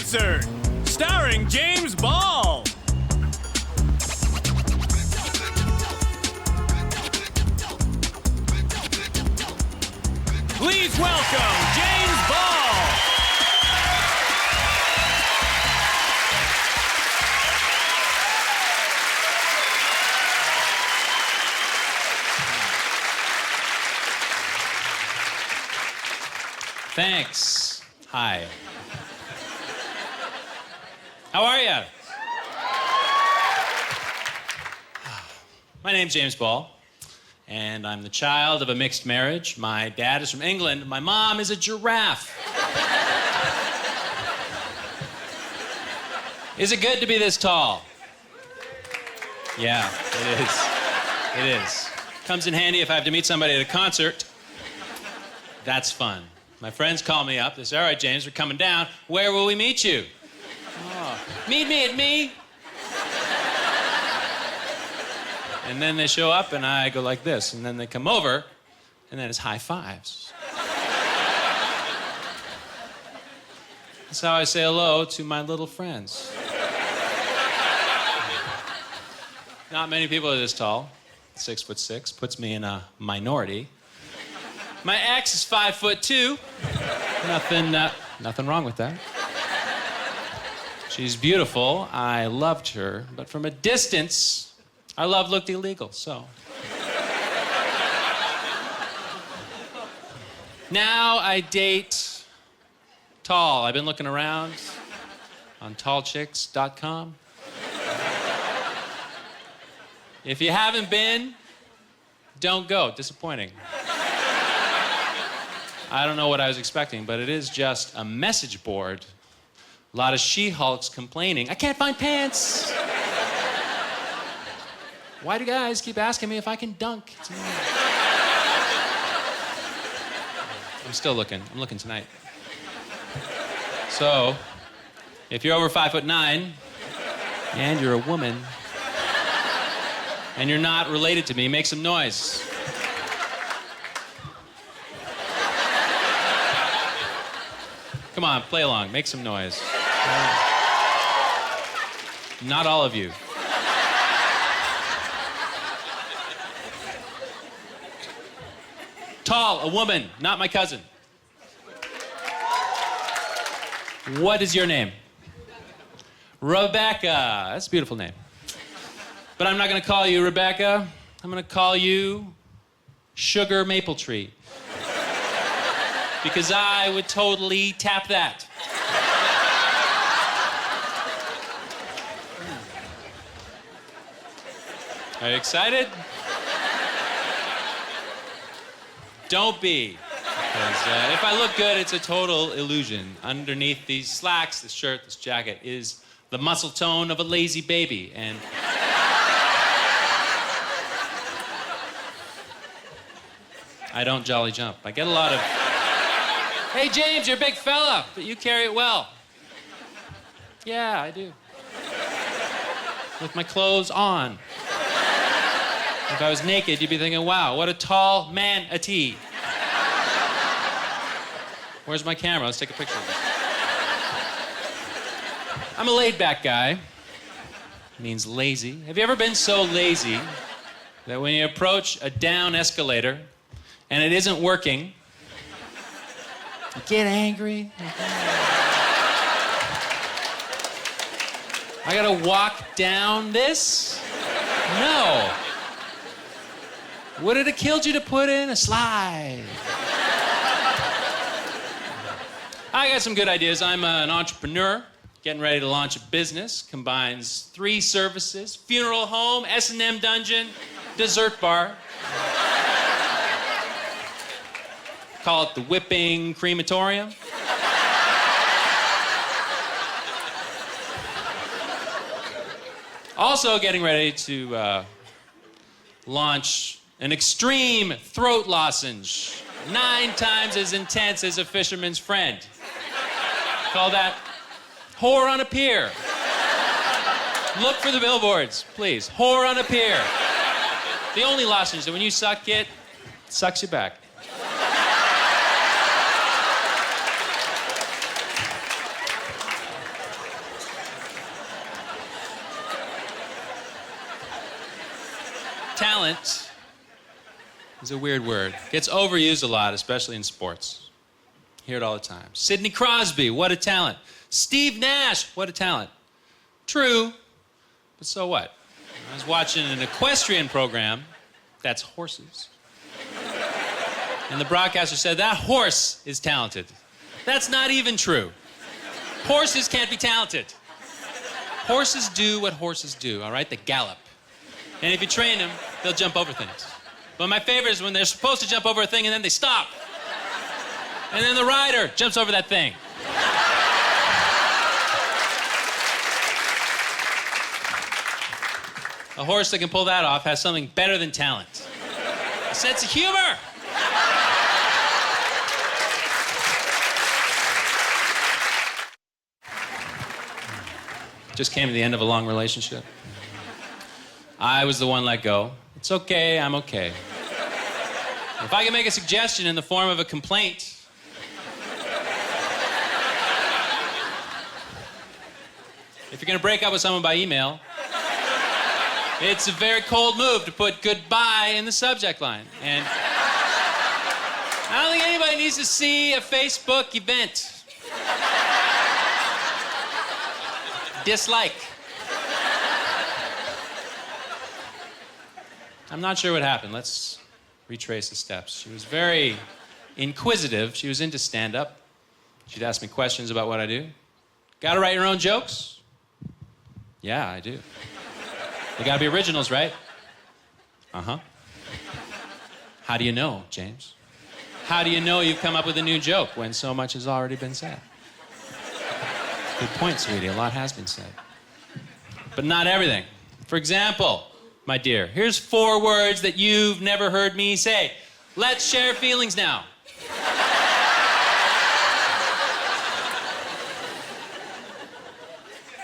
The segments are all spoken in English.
Concert, starring James Ball. Please welcome James Ball. Thanks. Hi. How are you? My name's James Ball, and I'm the child of a mixed marriage. My dad is from England. My mom is a giraffe. Is it good to be this tall? Yeah, it is. It is. Comes in handy if I have to meet somebody at a concert. That's fun. My friends call me up. They say, all right, James, we're coming down. Where will we meet you? Oh, meet me at me. And then they show up, and I go like this. And then they come over, and then it's high fives. That's how I say hello to my little friends. Not many people are this tall. 6'6", puts me in a minority. My ex is 5'2". Nothing wrong with that. She's beautiful. I loved her, but from a distance, our love looked illegal, so. Now I date tall. I've been looking around on tallchicks.com. If you haven't been, don't go. Disappointing. I don't know what I was expecting, but it is just a message board. A lot of she-hulks complaining, I can't find pants. Why do guys keep asking me if I can dunk tonight? I'm still looking. I'm looking tonight. So, if you're over 5'9", and you're a woman, and you're not related to me, make some noise. Come on, play along, make some noise. Not all of you. Tall, a woman, not my cousin. What is your name? Rebecca. That's a beautiful name. But I'm not gonna call you Rebecca. I'm gonna call you Sugar Maple Tree. Because I would totally tap that. Are you excited? Don't be. Because if I look good, it's a total illusion. Underneath these slacks, this shirt, this jacket is the muscle tone of a lazy baby. And I don't jolly jump. I get a lot of, hey, James, you're a big fella, but you carry it well. Yeah, I do. With my clothes on. If I was naked, you'd be thinking, wow, what a tall man-a-tee. Where's my camera? Let's take a picture of this. I'm a laid-back guy. It means lazy. Have you ever been so lazy that when you approach a down escalator and it isn't working, you get angry? I gotta walk down this? No. Would it have killed you to put in a slide? I got some good ideas. I'm an entrepreneur, getting ready to launch a business. Combines 3 services: funeral home, S&M dungeon, dessert bar. Call it the Whipping Crematorium. Also getting ready to launch an extreme throat lozenge, 9 times as intense as a fisherman's friend. Call that Whore on a Pier. Look for the billboards, please. Whore on a Pier. The only lozenge that when you suck it, sucks you back. Talent is a weird word. Gets overused a lot, especially in sports. Hear it all the time. Sidney Crosby, what a talent. Steve Nash, what a talent. True, but so what? I was watching an equestrian program that's horses. And the broadcaster said, that horse is talented. That's not even true. Horses can't be talented. Horses do what horses do, all right? They gallop. And if you train them, they'll jump over things. But my favorite is when they're supposed to jump over a thing and then they stop. And then the rider jumps over that thing. A horse that can pull that off has something better than talent. A sense of humor. Just came to the end of a long relationship. I was the one let go. It's okay, I'm okay. If I can make a suggestion in the form of a complaint, if you're gonna break up with someone by email, it's a very cold move to put goodbye in the subject line. And I don't think anybody needs to see a Facebook event. Dislike. I'm not sure what happened. Let's retrace the steps. She was very inquisitive. She was into stand-up. She'd ask me questions about what I do. Gotta write your own jokes? Yeah, I do. They gotta be originals, right? Uh-huh. How do you know, James? How do you know you've come up with a new joke when so much has already been said? Good point, sweetie. A lot has been said. But not everything. For example, my dear, here's 4 words that you've never heard me say. Let's share feelings now.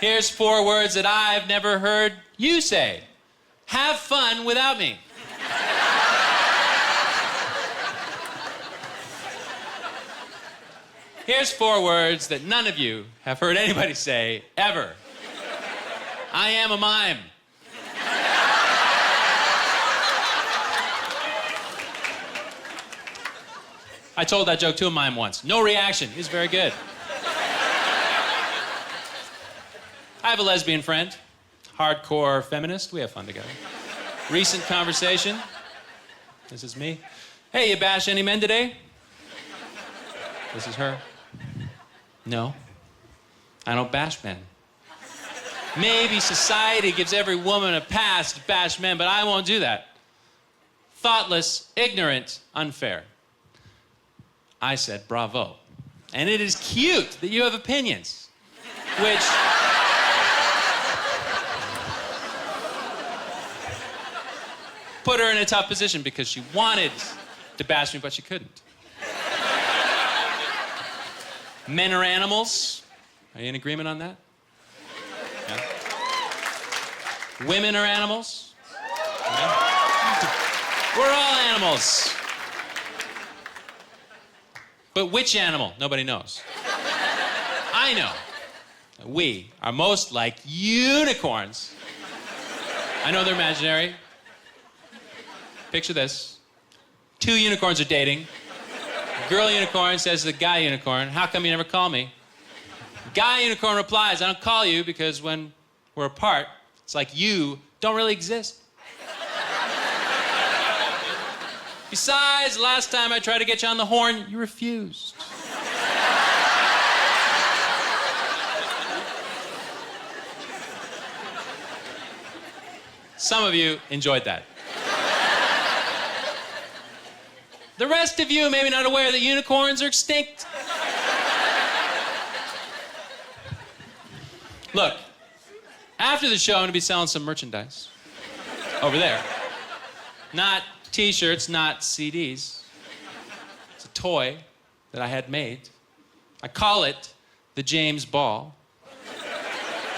Here's 4 words that I've never heard you say. Have fun without me. Here's 4 words that none of you have heard anybody say ever. I am a mime. I told that joke to a mime once. No reaction. He was very good. I have a lesbian friend, hardcore feminist. We have fun together. Recent conversation. This is me. Hey, you bash any men today? This is her. No, I don't bash men. Maybe society gives every woman a pass to bash men, but I won't do that. Thoughtless, ignorant, unfair. I said, bravo. And it is cute that you have opinions, which put her in a tough position because she wanted to bash me, but she couldn't. Men are animals. Are you in agreement on that? Yeah. Women are animals. Yeah. We're all animals. But which animal? Nobody knows. I know. We are most like unicorns. I know they're imaginary. Picture this. 2 unicorns are dating. Girl unicorn says to the guy unicorn, how come you never call me? Guy unicorn replies, I don't call you because when we're apart, it's like you don't really exist. Besides, last time I tried to get you on the horn, you refused. Some of you enjoyed that. The rest of you may be not aware that unicorns are extinct. Look, after the show, I'm gonna be selling some merchandise. Over there. Not t-shirts, not CDs. It's a toy that I had made. I call it the James Ball.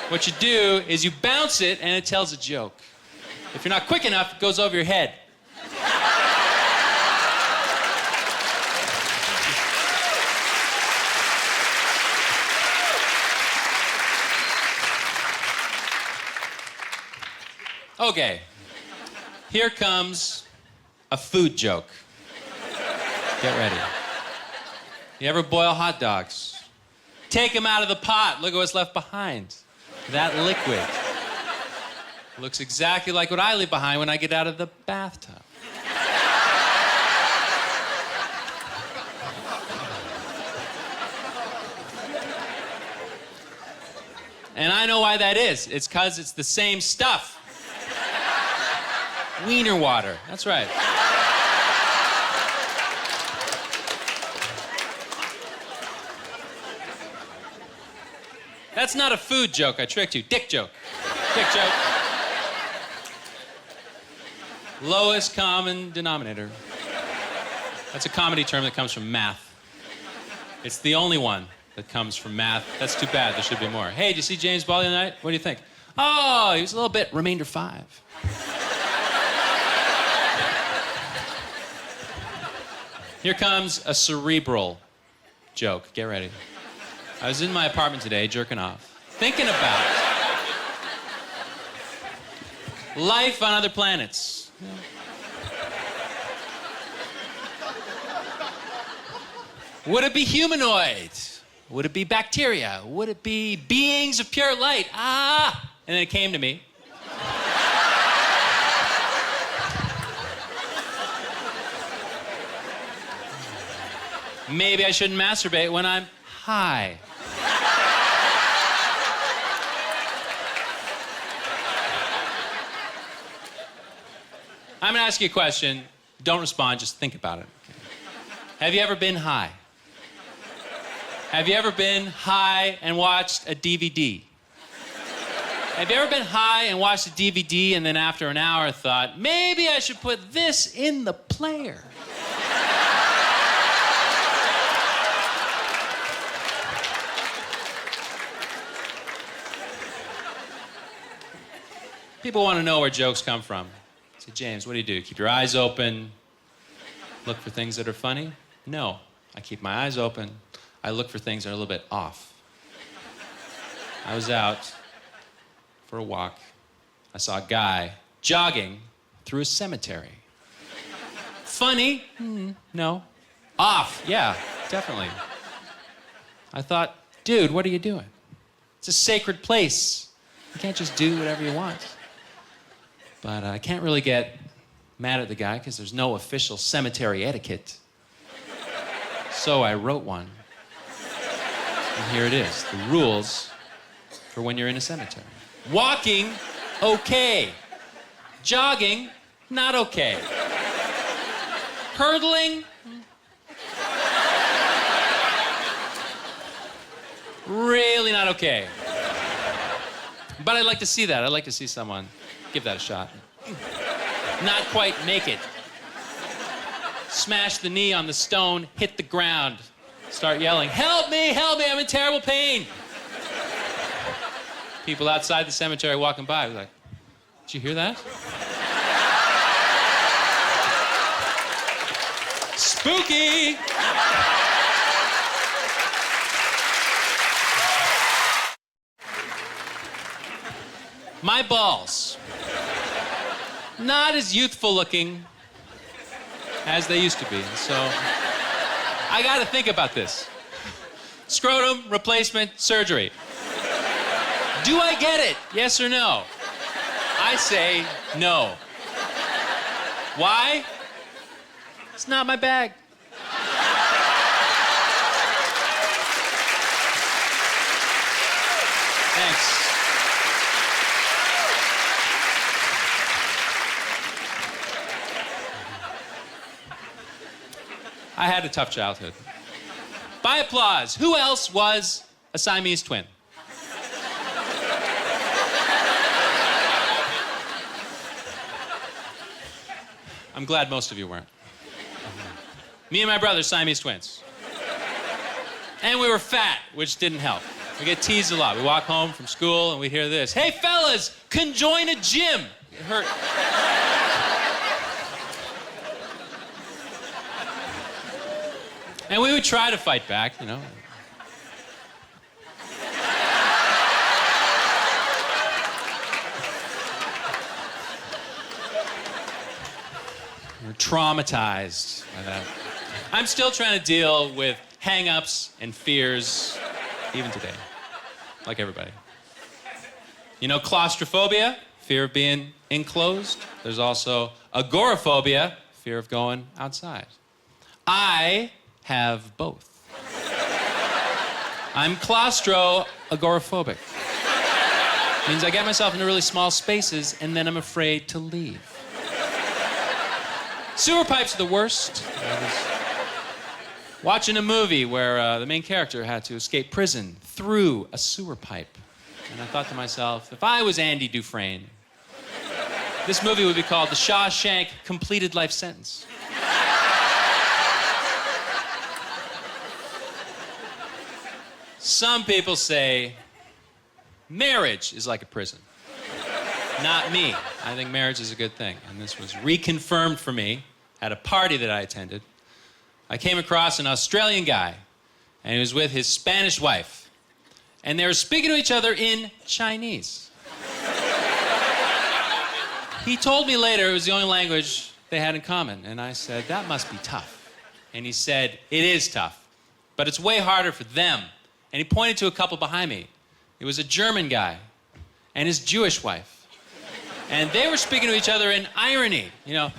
What you do is you bounce it and it tells a joke. If you're not quick enough, it goes over your head. Okay, Here comes a food joke. Get ready. You ever boil hot dogs? Take them out of the pot. Look at what's left behind. That liquid. Looks exactly like what I leave behind when I get out of the bathtub. And I know why that is. It's because it's the same stuff. Wiener water. That's right. That's not a food joke. I tricked you. Dick joke. Dick joke. Lowest common denominator. That's a comedy term that comes from math. It's the only one that comes from math. That's too bad. There should be more. Hey, did you see James Ball the other night? What do you think? Oh, he was a little bit remainder 5. Here comes a cerebral joke. Get ready. I was in my apartment today, jerking off, thinking about life on other planets. You know? Would it be humanoid? Would it be bacteria? Would it be beings of pure light? Ah! And then it came to me. Maybe I shouldn't masturbate when I'm high. I'm gonna ask you a question. Don't respond, just think about it. Have you ever been high? Have you ever been high and watched a DVD? Have you ever been high and watched a DVD and then after an hour thought, maybe I should put this in the player? People want to know where jokes come from. I say, James, what do? Keep your eyes open, look for things that are funny? No, I keep my eyes open. I look for things that are a little bit off. I was out for a walk. I saw a guy jogging through a cemetery. Funny? No. Off? Yeah, definitely. I thought, dude, what are you doing? It's a sacred place. You can't just do whatever you want. But I can't really get mad at the guy because there's no official cemetery etiquette. So I wrote one. And here it is, the rules for when you're in a cemetery. Walking, okay. Jogging, not okay. Hurdling, really not okay. But I'd like to see that. I'd like to see someone give that a shot. Not quite make it. Smash the knee on the stone, hit the ground, start yelling, help me, I'm in terrible pain. People outside the cemetery walking by, like, did you hear that? Spooky! My balls. Not as youthful looking as they used to be. So I got to think about this. Scrotum replacement surgery. Do I get it? Yes or no? I say no. Why? It's not my bag. Thanks. I had a tough childhood. By applause, who else was a Siamese twin? I'm glad most of you weren't. Me and my brother, Siamese twins. And we were fat, which didn't help. We get teased a lot. We walk home from school and we hear this. Hey, fellas, conjoin a gym. It hurt. And we would try to fight back, you know. We're traumatized by that. I'm still trying to deal with hang-ups and fears, even today, like everybody. You know claustrophobia, fear of being enclosed. There's also agoraphobia, fear of going outside. I have both. I'm claustro-agoraphobic. Means I get myself into really small spaces and then I'm afraid to leave. Sewer pipes are the worst. I was watching a movie where the main character had to escape prison through a sewer pipe. And I thought to myself, if I was Andy Dufresne, this movie would be called The Shawshank Completed Life Sentence. Some people say marriage is like a prison. Not me. I think marriage is a good thing. And this was reconfirmed for me at a party that I attended. I came across an Australian guy, and he was with his Spanish wife. And they were speaking to each other in Chinese. He told me later it was the only language they had in common. And I said, that must be tough. And he said, it is tough, but it's way harder for them. And he pointed to a couple behind me. It was a German guy and his Jewish wife. And they were speaking to each other in irony, you know.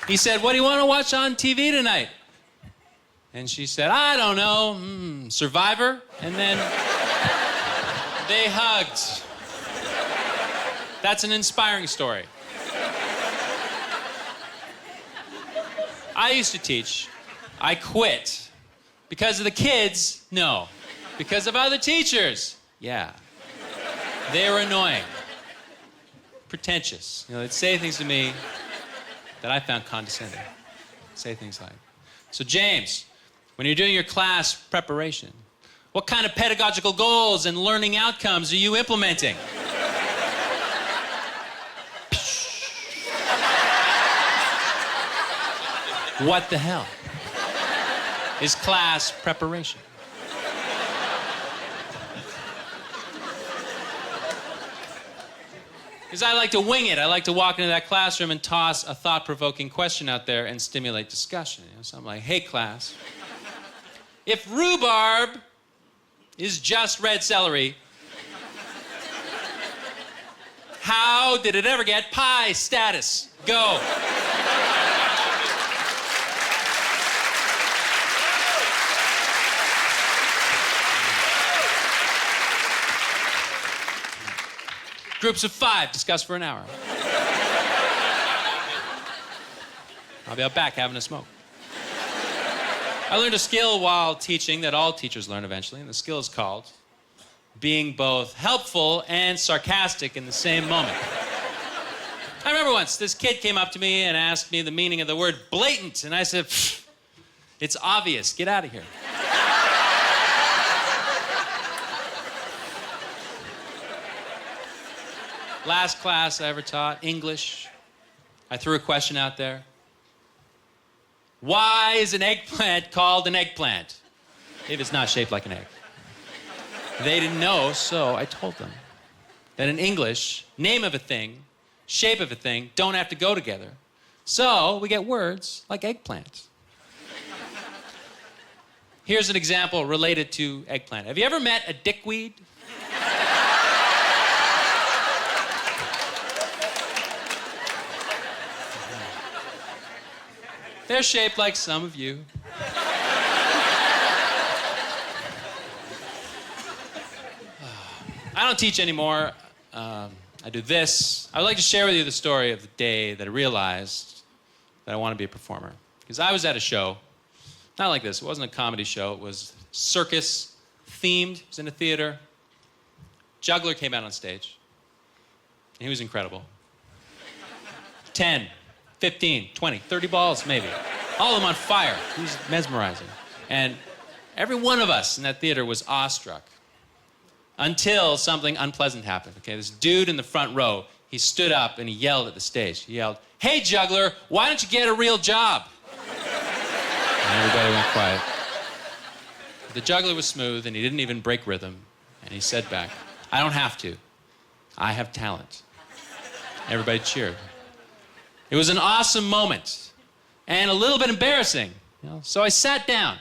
He said, what do you want to watch on TV tonight? And she said, I don't know, Survivor. And then they hugged. That's an inspiring story. I used to teach. I quit. Because of the kids? No. Because of other teachers? Yeah. They were annoying. Pretentious. You know, they'd say things to me that I found condescending. Say things like, so James, when you're doing your class preparation, what kind of pedagogical goals and learning outcomes are you implementing? What the hell is class preparation? Because I like to wing it. I like to walk into that classroom and toss a thought-provoking question out there and stimulate discussion. You know, so I'm like, hey, class, if rhubarb is just red celery, how did it ever get pie status? Go. Groups of 5 discuss for an hour. I'll be out back having a smoke. I learned a skill while teaching that all teachers learn eventually, and the skill is called being both helpful and sarcastic in the same moment. I remember once this kid came up to me and asked me the meaning of the word blatant, and I said, it's obvious, get out of here. Last class I ever taught, English. I threw a question out there. Why is an eggplant called an eggplant if it's not shaped like an egg? They didn't know, so I told them that in English, name of a thing, shape of a thing don't have to go together. So we get words like eggplant. Here's an example related to eggplant. Have you ever met a dickweed? They're shaped like some of you. I don't teach anymore. I do this. I would like to share with you the story of the day that I realized that I want to be a performer. Because I was at a show, not like this. It wasn't a comedy show. It was circus themed. It was in a theater. Juggler came out on stage. And he was incredible. 10. 15, 20, 30 balls, maybe. All of them on fire. He was mesmerizing. And every one of us in that theater was awestruck until something unpleasant happened. Okay, this dude in the front row, he stood up and he yelled at the stage. He yelled, hey, juggler, why don't you get a real job? And everybody went quiet. The juggler was smooth, and he didn't even break rhythm. And he said back, I don't have to. I have talent. Everybody cheered. It was an awesome moment, and a little bit embarrassing. So I sat down.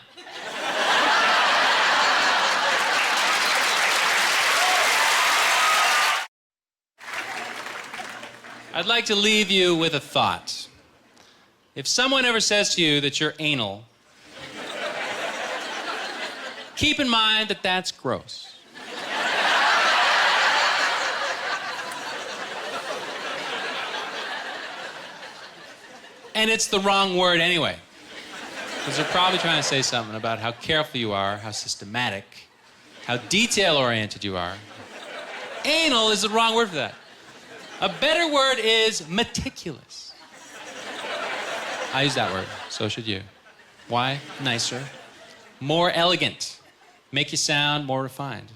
I'd like to leave you with a thought. If someone ever says to you that you're anal, keep in mind that that's gross. And it's the wrong word anyway. Because they're probably trying to say something about how careful you are, how systematic, how detail-oriented you are. Anal is the wrong word for that. A better word is meticulous. I use that word, so should you. Why? Nicer. More elegant. Make you sound more refined.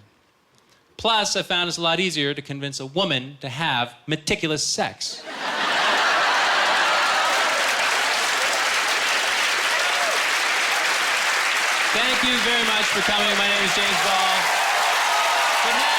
Plus, I found it's a lot easier to convince a woman to have meticulous sex. Thank you very much for coming. My name is James Ball. Good night.